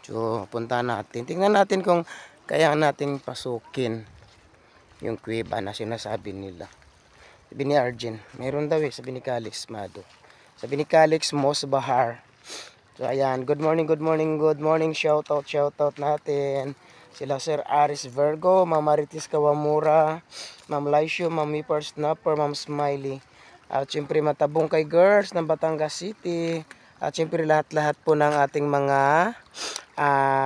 So, punta natin. Tingnan natin kung kaya natin pasukin yung kuweba na sinasabi nila. Sabi ni Arjen, mayroon daw sabi ni Calix Mado. Sabi ni Calix Mos Bahar. So, ayan. Good morning, good morning, good morning. Shoutout natin. Sila Sir Aris Virgo, Ma'am Maritis Kawamura, Ma'am Laisyo, Ma'am Mipper Snapper, Ma'am Smiley. At syempre matabong kay girls ng Batangas City. At syempre lahat-lahat po ng ating mga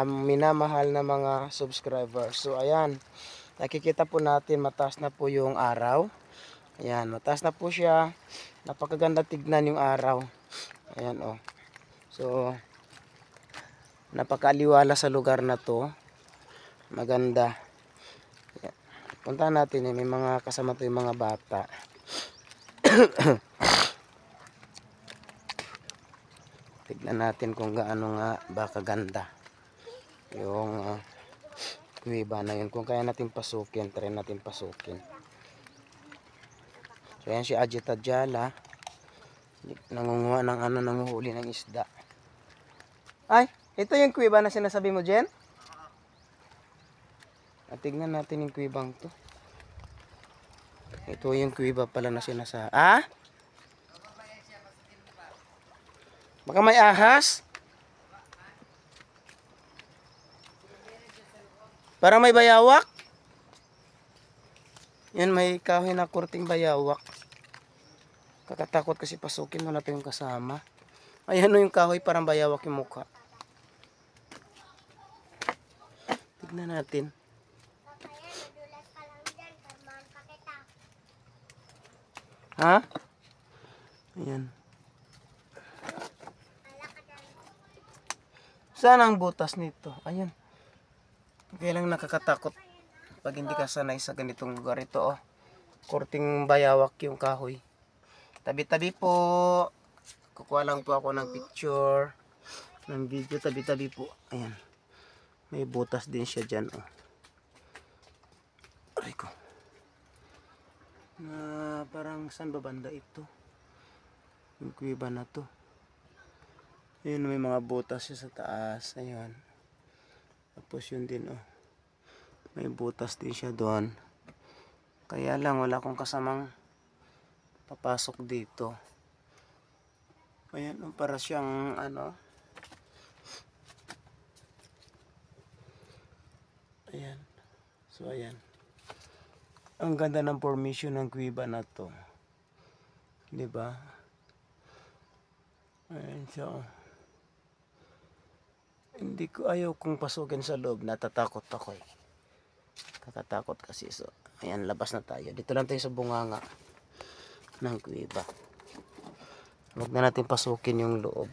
minamahal na mga subscribers. So ayan, nakikita po natin mataas na po yung araw. Ayan, mataas na po siya. Napakaganda tignan yung araw. Ayan oh. So napakaliwala sa lugar na to. Maganda. Ayan. Punta natin may mga kasama to yung mga bata. Tignan natin kung gaano nga ba kaganda yung kuweba na yun. Kung kaya natin pasukin, try natin pasukin. So yan si Ajit Adjala, nangunguha ng nanguhuli ng isda. Ay, ito yung kuweba na sinasabi mo, Jen? At tignan natin yung kuwebang to. Ito yung kuweba pala na sinasabi. Baka may ahas? Para may bayawak? Yan, may kahoy na kurting bayawak. Kakatakot kasi pasukin, wala pa yung kasama. Ayan o yung kahoy, parang bayawak yung mukha. Tignan natin. Ha? Ayan. Saan ang butas nito? Ayan. Kaya lang nakakatakot pag hindi ka sanay sa ganitong lugar. Ito oh. Kurting bayawak yung kahoy. Tabi-tabi po. Kukuha lang po ako ng picture. Ng video. Tabi-tabi po. Ayan. May butas din siya dyan oh. Aray ko. Parang saan ba banda ito? Yung kuweba na to. Ayun, may mga butas siya sa taas. Ayun. Tapos yun din oh. May butas din siya doon. Kaya lang wala akong kasamang papasok dito. Ayan, para siyang ayan. So ayan. Ang ganda ng formation ng kuweba na to. 'Di ba? Ayan siya. Hindi ko ayaw kong pasukin sa loob, natatakot ako eh. Kakatakot kasi. So, ayan, labas na tayo. Dito lang tayo sa bunganga ng kuweba. Huwag na natin pasukin yung loob.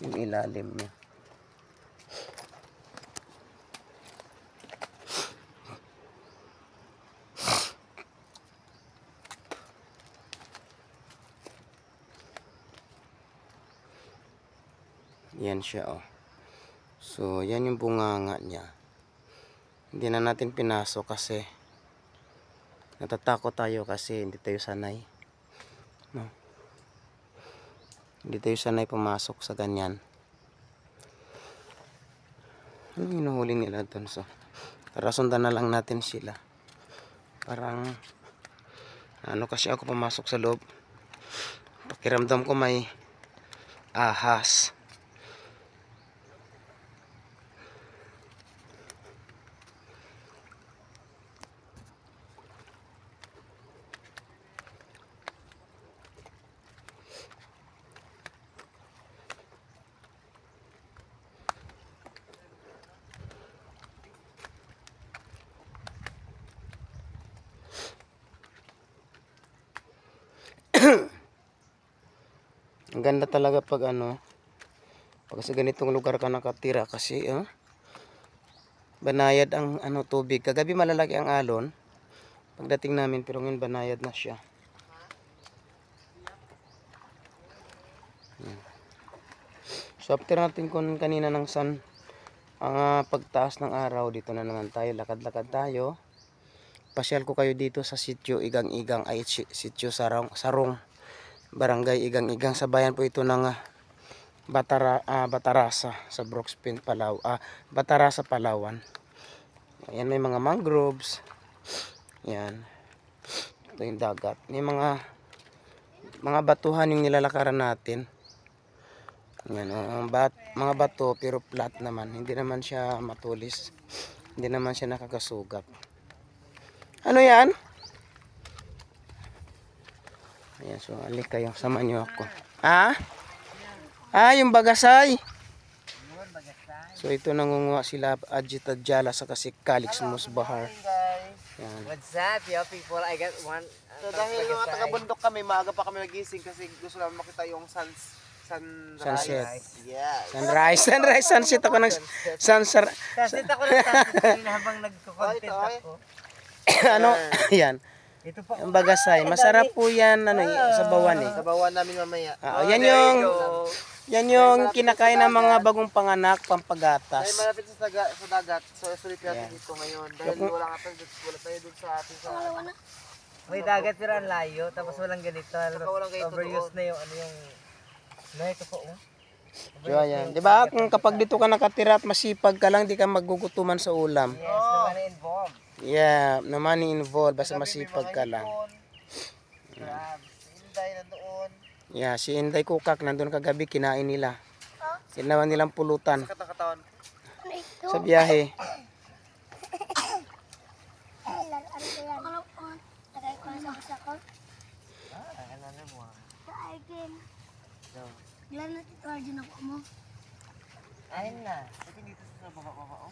Yung ilalim niya. Yan siya oh. So yan yung bunganga niya. Hindi na natin pinasok kasi natatakot tayo kasi hindi tayo sanay. No? Hindi tayo sanay pumasok sa ganyan. Ano yung hinuhuli nila doon? So tara, sundan na lang natin sila. Parang kasi ako pumasok sa loob. Pakiramdam ko may ahas. Ang ganda talaga pag pag sa ganitong lugar ka nakatira kasi banayad ang tubig. Kagabi malalaki ang alon pagdating namin, pero ngayon banayad na siya. So after natin kanina ng sun, ang pagtaas ng araw, dito na naman tayo, lakad-lakad tayo. Pasyal ko kayo dito sa sitio Igang-Igang, ay sitio Sarong, Barangay Igang-Igang. Sa bayan po ito ng Batarasa sa Brookspin, Batarasa, Palawan. Ayan, may mga mangroves. Yan. Ito yung dagat. May mga batuhan yung nilalakaran natin. Yan, mga bato pero flat naman. Hindi naman siya matulis. Hindi naman siya nakakasugat. Ano yan? Ayan, so alik kayo. Sama nyo ako. Yung bagasay. So ito nangunguha sila Ajit Adjala sa kasi Calix Musbahar. Yan. What's up, yo people? I got one. So dahil mga taga-bundok kami, maaga pa kami nagising kasi gusto namin makita yung sunrise. Sunset. Yes. Sunrise, sunset ako ng sunset. Kasi ako lang tapos habang nagko-content ako. Ano? Yan. Ito po. Yung bagasay. Masarap po yan sa bawan eh. Sabawan namin mamaya. Yan yung kinakain ng mga bagong panganak, Dahil pampagatas. malapit sa dagat, so sulit natin dito ngayon. Dahil wala tayo dun sa ating sa May dagat pero ang layo, tapos walang ganito. walang ganito Overuse doon. na yung ano yung... Na ito po. So ayan. Di ba kung kapag dito ka nakatira at masipag ka lang, di ka magugutuman sa ulam. Yes, naman involved. Yeah, no money involved, basta masipag ka lang. Crab. Inday nandoon. Yeah, si Inday Kukak nandun kagabi, kinain nila. Sinawan nilang pulutan Sakit ang katawan. sa biyahe. Ano mo? Ilan na ito, Arjun, ako mo? Ayun na. Ito dito sa baba oh.